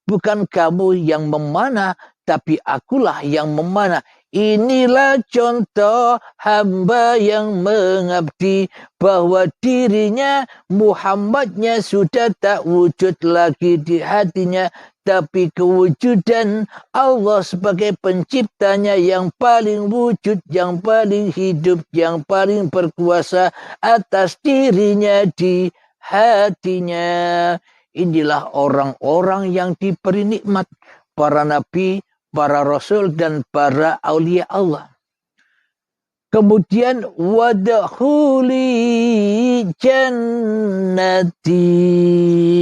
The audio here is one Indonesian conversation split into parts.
bukan kamu yang memanah, tapi akulah yang memanah. Inilah contoh hamba yang mengabdi, bahwa dirinya Muhammadnya sudah tak wujud lagi di hatinya, tapi kewujudan Allah sebagai penciptanya yang paling wujud, yang paling hidup, yang paling berkuasa atas dirinya di hatinya. Inilah orang-orang yang diberi nikmat, para nabi, para rasul, dan para aulia Allah. Kemudian wadkhuli jannati,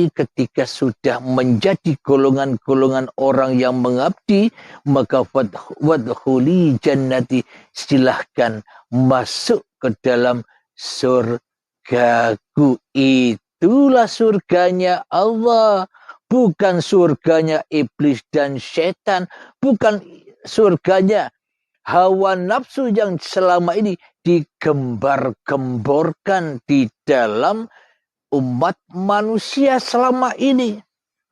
ketika sudah menjadi golongan-golongan orang yang mengabdi, maka wadkhuli jannati, silahkan masuk ke dalam surgaku. Itulah surganya Allah, bukan surganya iblis dan setan, bukan surganya hawa nafsu yang selama ini digembar-gemborkan di dalam umat manusia selama ini.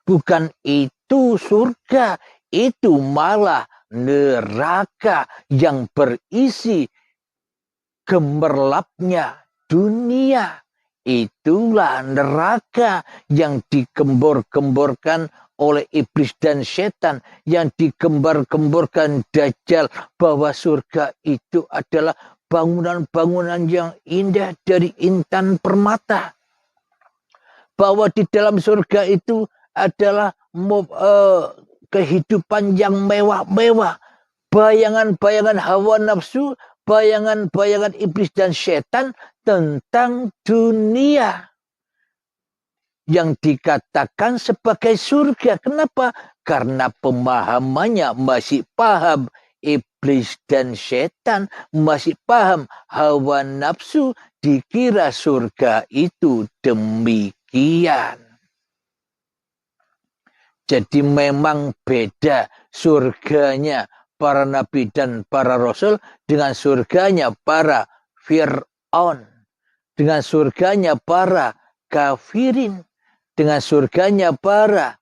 Bukan itu surga, itu malah neraka yang berisi gemerlapnya dunia. Itulah neraka yang digembor-gemborkan oleh iblis dan setan, yang digembar-gemborkan Dajjal, bahwa surga itu adalah bangunan-bangunan yang indah dari intan permata, bahwa di dalam surga itu adalah kehidupan yang mewah-mewah. Bayangan-bayangan hawa nafsu, bayangan-bayangan iblis dan setan tentang dunia yang dikatakan sebagai surga. Kenapa? Karena pemahamannya masih paham iblis dan setan, masih paham hawa nafsu, dikira surga itu demikian. Jadi memang beda surganya para nabi dan para rasul dengan surganya para Fir'aun, dengan surganya para kafirin, dengan surganya para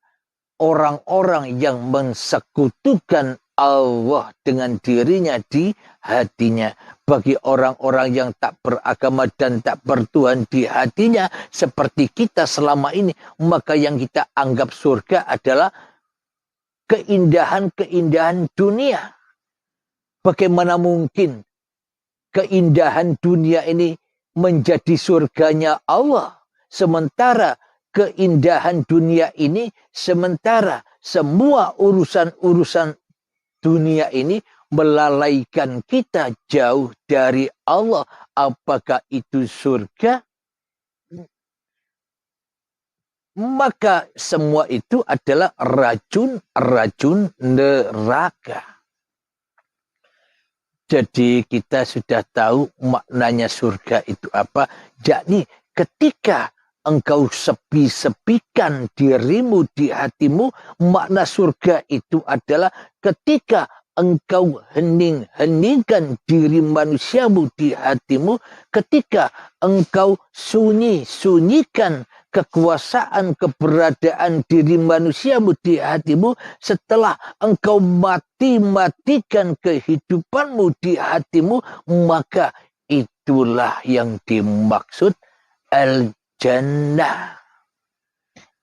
orang-orang yang mensekutukan Allah dengan dirinya di hatinya. Bagi orang-orang yang tak beragama dan tak bertuhan di hatinya seperti kita selama ini, maka yang kita anggap surga adalah keindahan-keindahan dunia. Bagaimana mungkin keindahan dunia ini menjadi surganya Allah, sementara keindahan dunia ini, sementara semua urusan-urusan dunia ini melalaikan kita jauh dari Allah. Apakah itu surga? Maka semua itu adalah racun-racun neraka. Jadi kita sudah tahu maknanya surga itu apa. Jadi ketika engkau sepi-sepikan dirimu di hatimu, makna surga itu adalah ketika engkau hening-heningkan diri manusiamu di hatimu, ketika engkau sunyikan kekuasaan, keberadaan diri manusiamu di hatimu, setelah engkau matikan kehidupanmu di hatimu, maka itulah yang dimaksud al-jannah.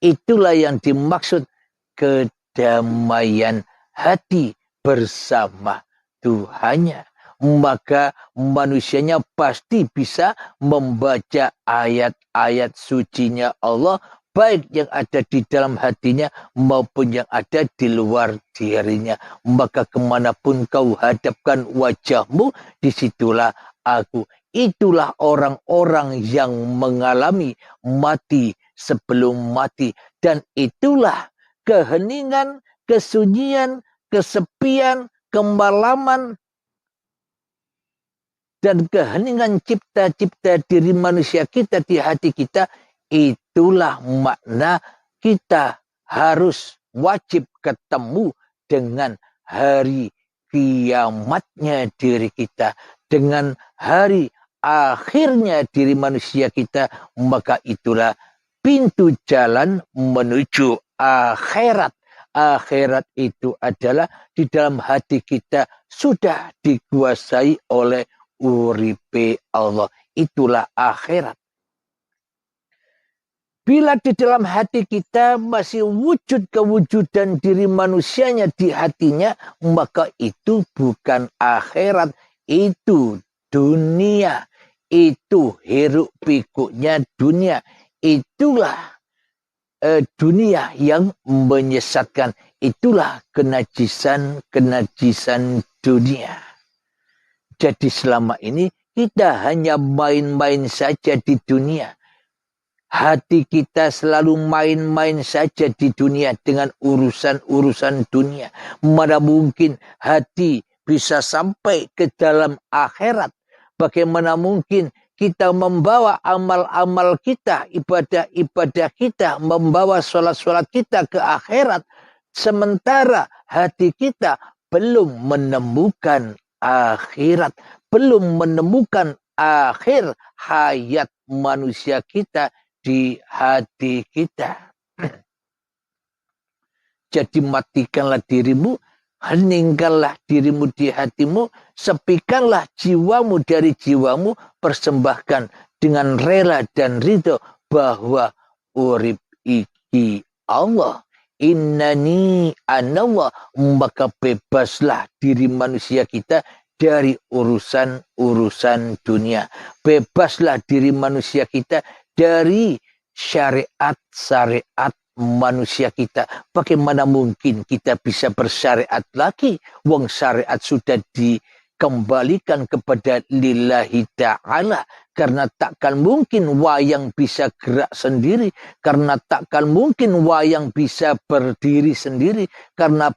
Itulah yang dimaksud kedamaian hati bersama Tuhannya. Maka manusianya pasti bisa membaca ayat-ayat sucinya Allah, baik yang ada di dalam hatinya maupun yang ada di luar dirinya. Maka kemanapun kau hadapkan wajahmu, disitulah aku. Itulah orang-orang yang mengalami mati sebelum mati. Dan itulah keheningan, kesunyian, kesepian, kemalaman, dan keheningan cipta-cipta diri manusia kita di hati kita. Itulah makna kita harus wajib ketemu dengan hari kiamatnya diri kita, dengan hari akhirnya diri manusia kita. Maka itulah pintu jalan menuju akhirat. Akhirat itu adalah di dalam hati kita sudah dikuasai oleh uripe Allah. Itulah akhirat. Bila di dalam hati kita masih wujud kewujudan diri manusianya di hatinya, maka itu bukan akhirat, itu dunia. Itu hiruk pikuknya dunia. Itulah dunia yang menyesatkan. Itulah kenajisan dunia. Jadi selama ini kita hanya main-main saja di dunia. Hati kita selalu main-main saja di dunia dengan urusan-urusan dunia. Mana mungkin hati bisa sampai ke dalam akhirat. Bagaimana mungkin kita membawa amal-amal kita, ibadah-ibadah kita, membawa sholat-sholat kita ke akhirat. Sementara hati kita belum menemukan akhirat. Belum menemukan akhir hayat manusia kita di hati kita. Jadi matikanlah dirimu, heningkanlah dirimu di hatimu, sepikanlah jiwamu dari jiwamu, persembahkan dengan rela dan ridho bahwa urip iki Allah. Innani anallah, maka bebaslah diri manusia kita dari urusan-urusan dunia. Bebaslah diri manusia kita dari syariat-syariat manusia kita. Bagaimana mungkin kita bisa bersyariat lagi? Wong syariat sudah dikembalikan kepada lillahi ta'ala. Karena takkan mungkin wayang bisa gerak sendiri. Karena takkan mungkin wayang bisa berdiri sendiri. Karena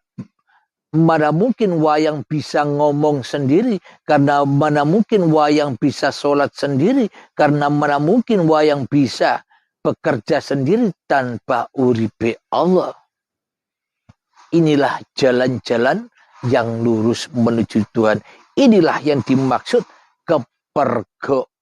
mana mungkin wayang bisa ngomong sendiri. Karena mana mungkin wayang bisa sholat sendiri. Karena mana mungkin wayang bisa bekerja sendiri tanpa uripe Allah. Inilah jalan-jalan yang lurus menuju Tuhan. Inilah yang dimaksud kepergo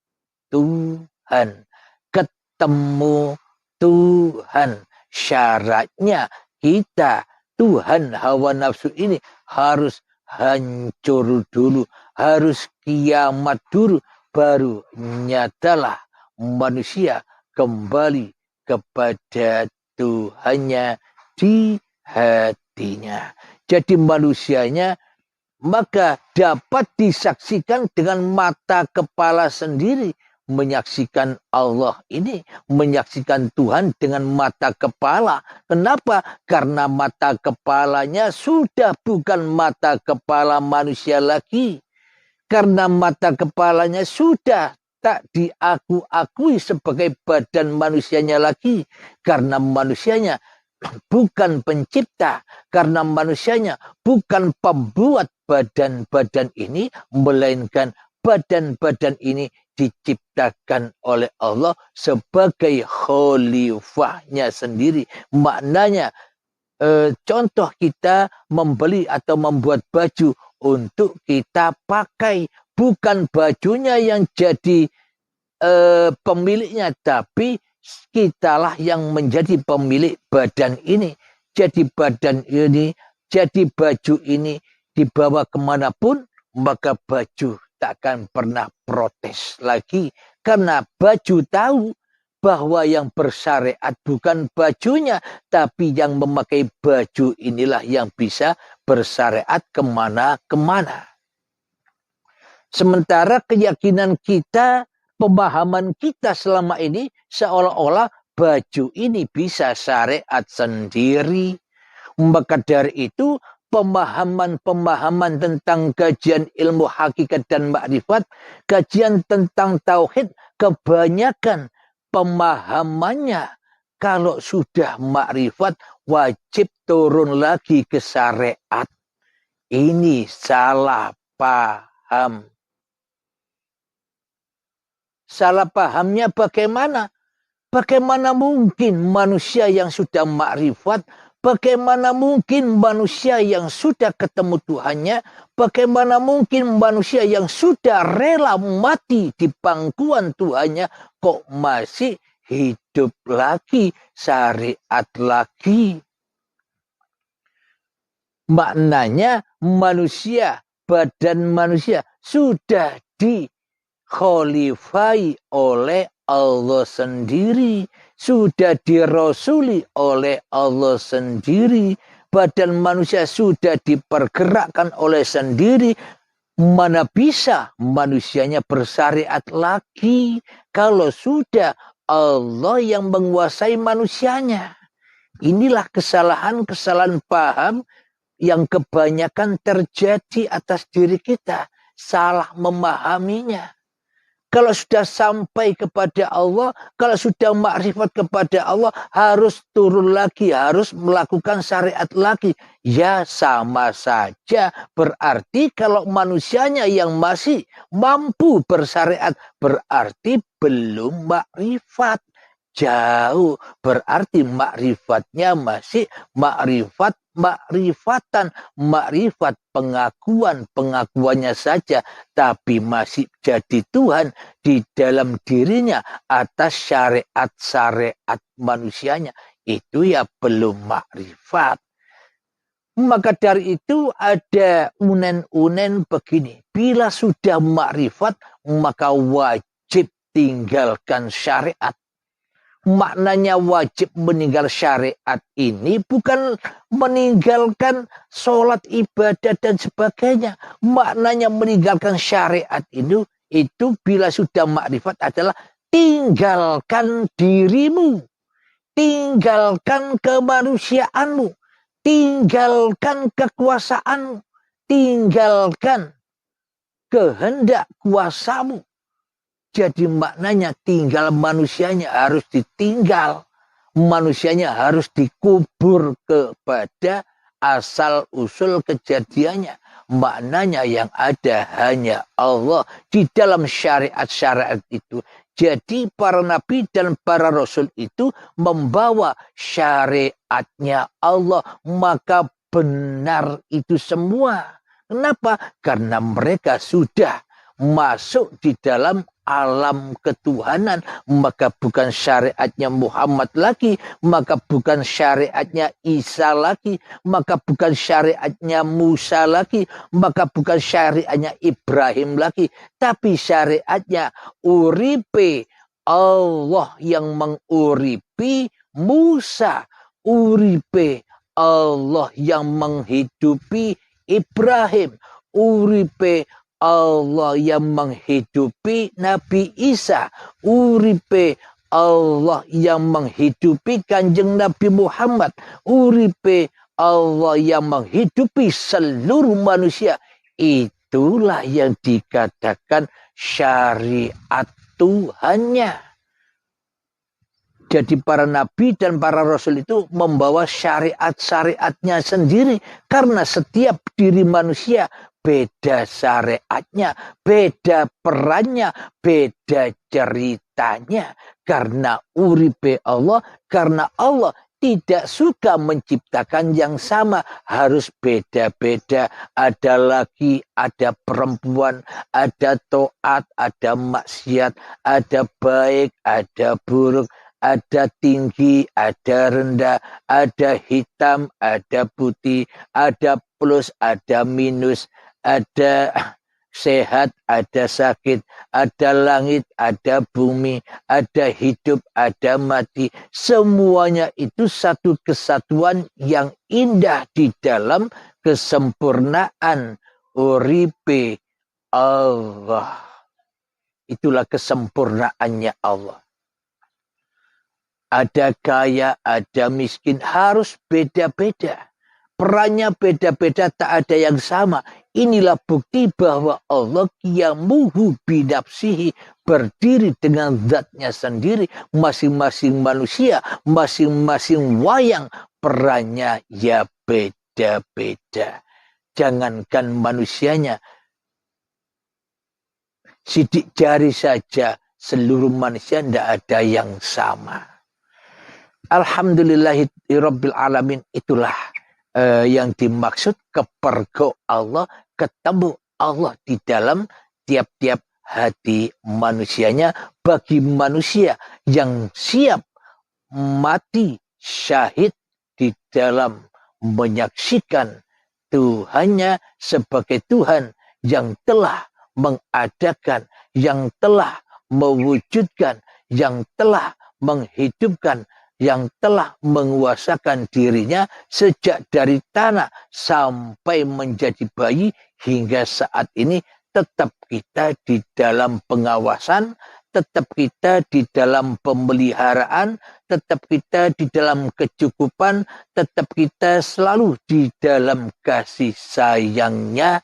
Tuhan. Ketemu Tuhan. Syaratnya kita Tuhan hawa nafsu ini harus hancur dulu. Harus kiamat dulu. Baru nyatalah manusia kembali kepada Tuhannya di hatinya. Jadi manusianya maka dapat disaksikan dengan mata kepala sendiri. Menyaksikan Allah ini, menyaksikan Tuhan dengan mata kepala. Kenapa? Karena mata kepalanya sudah bukan mata kepala manusia lagi. Karena mata kepalanya sudah tak diakui sebagai badan manusianya lagi. Karena manusianya bukan pencipta. Karena manusianya bukan pembuat badan-badan ini. Melainkan badan-badan ini diciptakan oleh Allah sebagai khalifahnya sendiri. Maknanya contoh kita membeli atau membuat baju untuk kita pakai. Bukan bajunya yang jadi pemiliknya, tapi kitalah yang menjadi pemilik badan ini. Jadi badan ini, jadi baju ini dibawa kemanapun, maka baju takkan pernah protes lagi. Karena baju tahu bahwa yang bersyariat bukan bajunya, tapi yang memakai baju inilah yang bisa bersyariat kemana-kemana. Sementara keyakinan kita, pemahaman kita selama ini seolah-olah baju ini bisa syariat sendiri. Maka dari itu pemahaman-pemahaman tentang kajian ilmu hakikat dan makrifat, kajian tentang tauhid, kebanyakan pemahamannya kalau sudah makrifat wajib turun lagi ke syariat. Ini salah paham. Salah pahamnya bagaimana? Bagaimana mungkin manusia yang sudah makrifat, bagaimana mungkin manusia yang sudah ketemu Tuhannya, bagaimana mungkin manusia yang sudah rela mati di pangkuan Tuhannya, kok masih hidup lagi, syariat lagi. Maknanya manusia, badan manusia sudah dikhalifai oleh Allah sendiri, sudah dirasuli oleh Allah sendiri, badan manusia sudah dipergerakkan oleh sendiri. Mana bisa manusianya bersyariat lagi kalau sudah Allah yang menguasai manusianya. Inilah kesalahan-kesalahan paham yang kebanyakan terjadi atas diri kita. Salah memahaminya. Kalau sudah sampai kepada Allah, kalau sudah makrifat kepada Allah, harus turun lagi, harus melakukan syariat lagi. Ya sama saja, berarti kalau manusianya yang masih mampu bersyariat, berarti belum makrifat. Jauh, berarti makrifatnya masih makrifatan, makrifat pengakuannya saja, tapi masih jadi Tuhan di dalam dirinya atas syariat-syariat manusianya, itu ya belum makrifat. Maka dari itu ada unen-unen begini, bila sudah makrifat maka wajib tinggalkan syariat. Maknanya wajib meninggal syariat ini bukan meninggalkan sholat, ibadah, dan sebagainya. Maknanya meninggalkan syariat itu bila sudah makrifat adalah tinggalkan dirimu. Tinggalkan kemanusiaanmu. Tinggalkan kekuasaanmu. Tinggalkan kehendak kuasamu. Jadi maknanya tinggal manusianya harus ditinggal. Manusianya harus dikubur kepada asal usul kejadiannya. Maknanya yang ada hanya Allah di dalam syariat-syariat itu. Jadi para nabi dan para rasul itu membawa syariatnya Allah. Maka benar itu semua. Kenapa? Karena mereka sudah masuk di dalam alam ketuhanan, maka bukan syariatnya Muhammad lagi, maka bukan syariatnya Isa lagi, maka bukan syariatnya Musa lagi, maka bukan syariatnya Ibrahim lagi, tapi syariatnya uripe Allah yang menguripi Musa, uripe Allah yang menghidupi Ibrahim, uripe Allah yang menghidupi Nabi Isa, uripe Allah yang menghidupi Kanjeng Nabi Muhammad, uripe Allah yang menghidupi seluruh manusia. Itulah yang dikatakan syariat Tuhannya. Jadi para nabi dan para rasul itu membawa syariat-syariatnya sendiri. Karena setiap diri manusia beda syariatnya, beda perannya, beda ceritanya. Karena uripe Allah, karena Allah tidak suka menciptakan yang sama, harus beda-beda. Ada laki, ada perempuan, ada taat, ada maksiat, ada baik, ada buruk, ada tinggi, ada rendah, ada hitam, ada putih, ada plus, ada minus, ada sehat, ada sakit, ada langit, ada bumi, ada hidup, ada mati. Semuanya itu satu kesatuan yang indah di dalam kesempurnaan uripe Allah. Itulah kesempurnaannya Allah. Ada kaya, ada miskin, harus beda-beda. Perannya beda-beda, tak ada yang sama. Inilah bukti bahwa Allah qiyamuhu binafsihi, berdiri dengan zatnya sendiri. Masing-masing manusia, masing-masing wayang, perannya ya beda-beda. Jangankan manusianya, sidik jari saja seluruh manusia tidak ada yang sama. Alhamdulillahirabbil alamin, itulah yang dimaksud kepergok Allah, ketemu Allah di dalam tiap-tiap hati manusianya. Bagi manusia yang siap mati syahid di dalam menyaksikan Tuhannya sebagai Tuhan yang telah mengadakan, yang telah mewujudkan, yang telah menghidupkan, yang telah menguasakan dirinya sejak dari tanah sampai menjadi bayi hingga saat ini. Tetap kita di dalam pengawasan, tetap kita di dalam pemeliharaan, tetap kita di dalam kecukupan, tetap kita selalu di dalam kasih sayangnya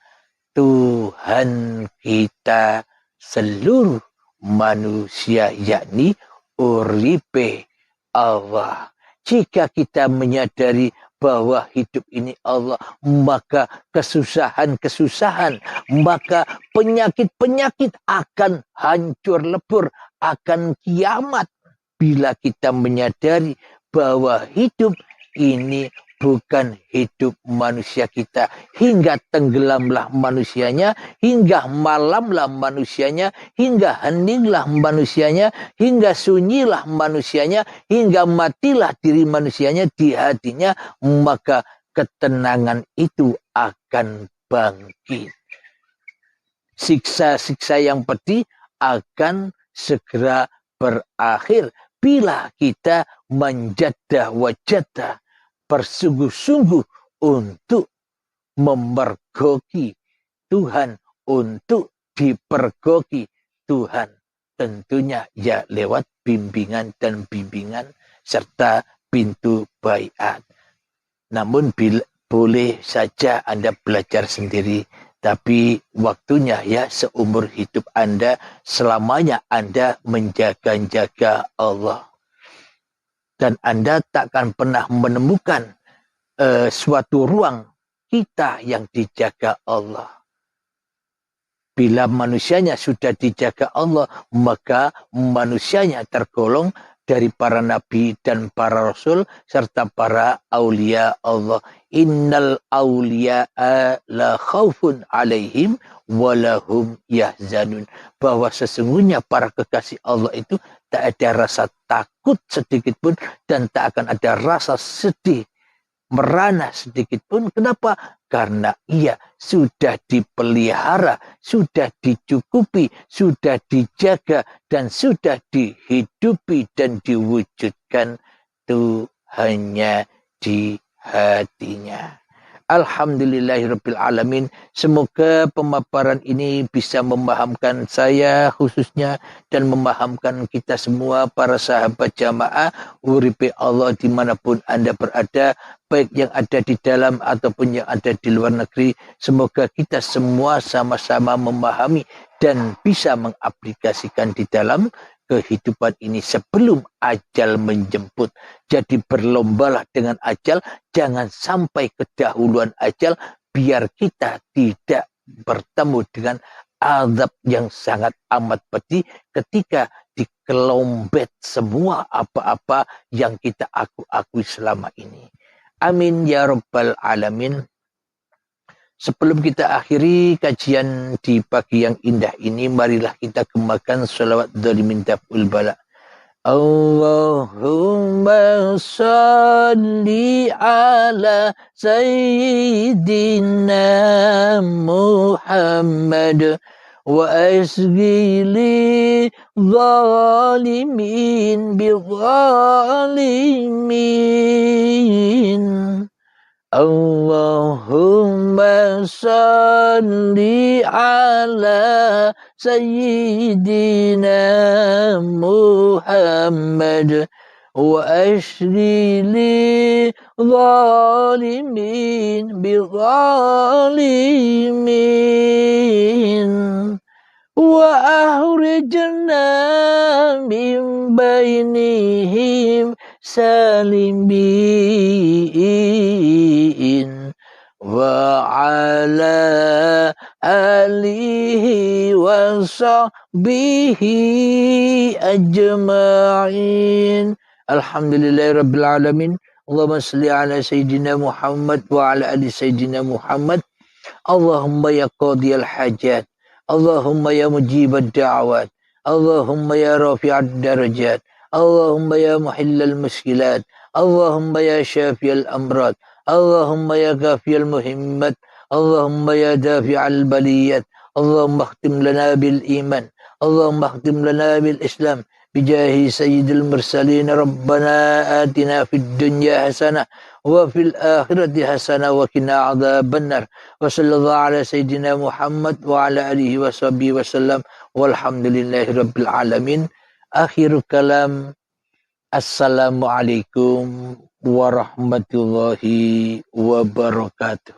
Tuhan kita seluruh manusia, yakni uripe Allah. Jika kita menyadari bahwa hidup ini Allah, maka kesusahan-kesusahan, maka penyakit-penyakit akan hancur lebur, akan kiamat. Bila kita menyadari bahwa hidup ini bukan hidup manusia kita, hingga tenggelamlah manusianya, hingga malamlah manusianya, hingga heninglah manusianya, hingga sunyilah manusianya, hingga matilah diri manusianya di hatinya, maka ketenangan itu akan bangkit. Siksa-siksa yang pedih akan segera berakhir bila kita menjadah wajadah, bersungguh-sungguh untuk memergoki Tuhan, untuk dipergoki Tuhan. Tentunya ya lewat bimbingan dan bimbingan serta pintu baiat. Namun boleh saja Anda belajar sendiri, tapi waktunya ya seumur hidup Anda, selamanya Anda menjaga-jaga Allah. Dan Anda takkan pernah menemukan suatu ruang kita yang dijaga Allah. Bila manusianya sudah dijaga Allah, maka manusianya tergolong dari para nabi dan para rasul serta para aulia Allah. Innal aulia'a la khaufun alaihim walahum yahzanun. Bahwa sesungguhnya para kekasih Allah itu tak ada rasa takut sedikit pun dan tak akan ada rasa sedih, merana sedikit pun. Kenapa? Karena ia sudah dipelihara, sudah dicukupi, sudah dijaga, dan sudah dihidupi dan diwujudkan Tuhannya di hatinya. Alhamdulillahirabbil alamin. Semoga pemaparan ini bisa memahamkan saya khususnya dan memahamkan kita semua para sahabat jamaah uripe Allah dimanapun Anda berada, baik yang ada di dalam ataupun yang ada di luar negeri. Semoga kita semua sama-sama memahami dan bisa mengaplikasikan di dalam kehidupan ini sebelum ajal menjemput. Jadi berlombalah dengan ajal, jangan sampai kedahuluan ajal, biar kita tidak bertemu dengan azab yang sangat amat pedih ketika dikelompet semua apa-apa yang kita akui selama ini. Amin ya rabbal alamin. Sebelum kita akhiri kajian di pagi yang indah ini, marilah kita gemakan sholawat dhalimin daf'ul bala. Allahumma salli ala sayyidina Muhammad wa asghili zalimin bi zalimin. Allahumma salli ala sayyidina Muhammad wa ashghili zalimin bi zalimin wa ahrijna min bainihim salimin wa ala alihi wa sahbihi ajma'in. Alhamdulillahirabbil alamin. Allahumma salli ala sayyidina Muhammad wa ala ali sayyidina Muhammad. Allahumma ya qadiyal hajat, Allahumma ya mujibad da'awat, Allahumma ya rafi'ad darajat, Allahumma ya muhillal muskilat, Allahumma ya syafiyal amrad, اللهم يا كافي المهمات، اللهم يا دافع البليات، اللهم اختم لنا بالإيمان، اللهم اختم لنا بالإسلام بجاه سيد المرسلين. ربنا آتنا في الدنيا حسنة وفي الآخرة حسنة وقنا عذاب النار. وصلى الله على سيدنا محمد وعلى آله وصحبه وسلم والحمد لله رب العالمين. Akhir kalam, assalamualaikum warahmatullahi wabarakatuh.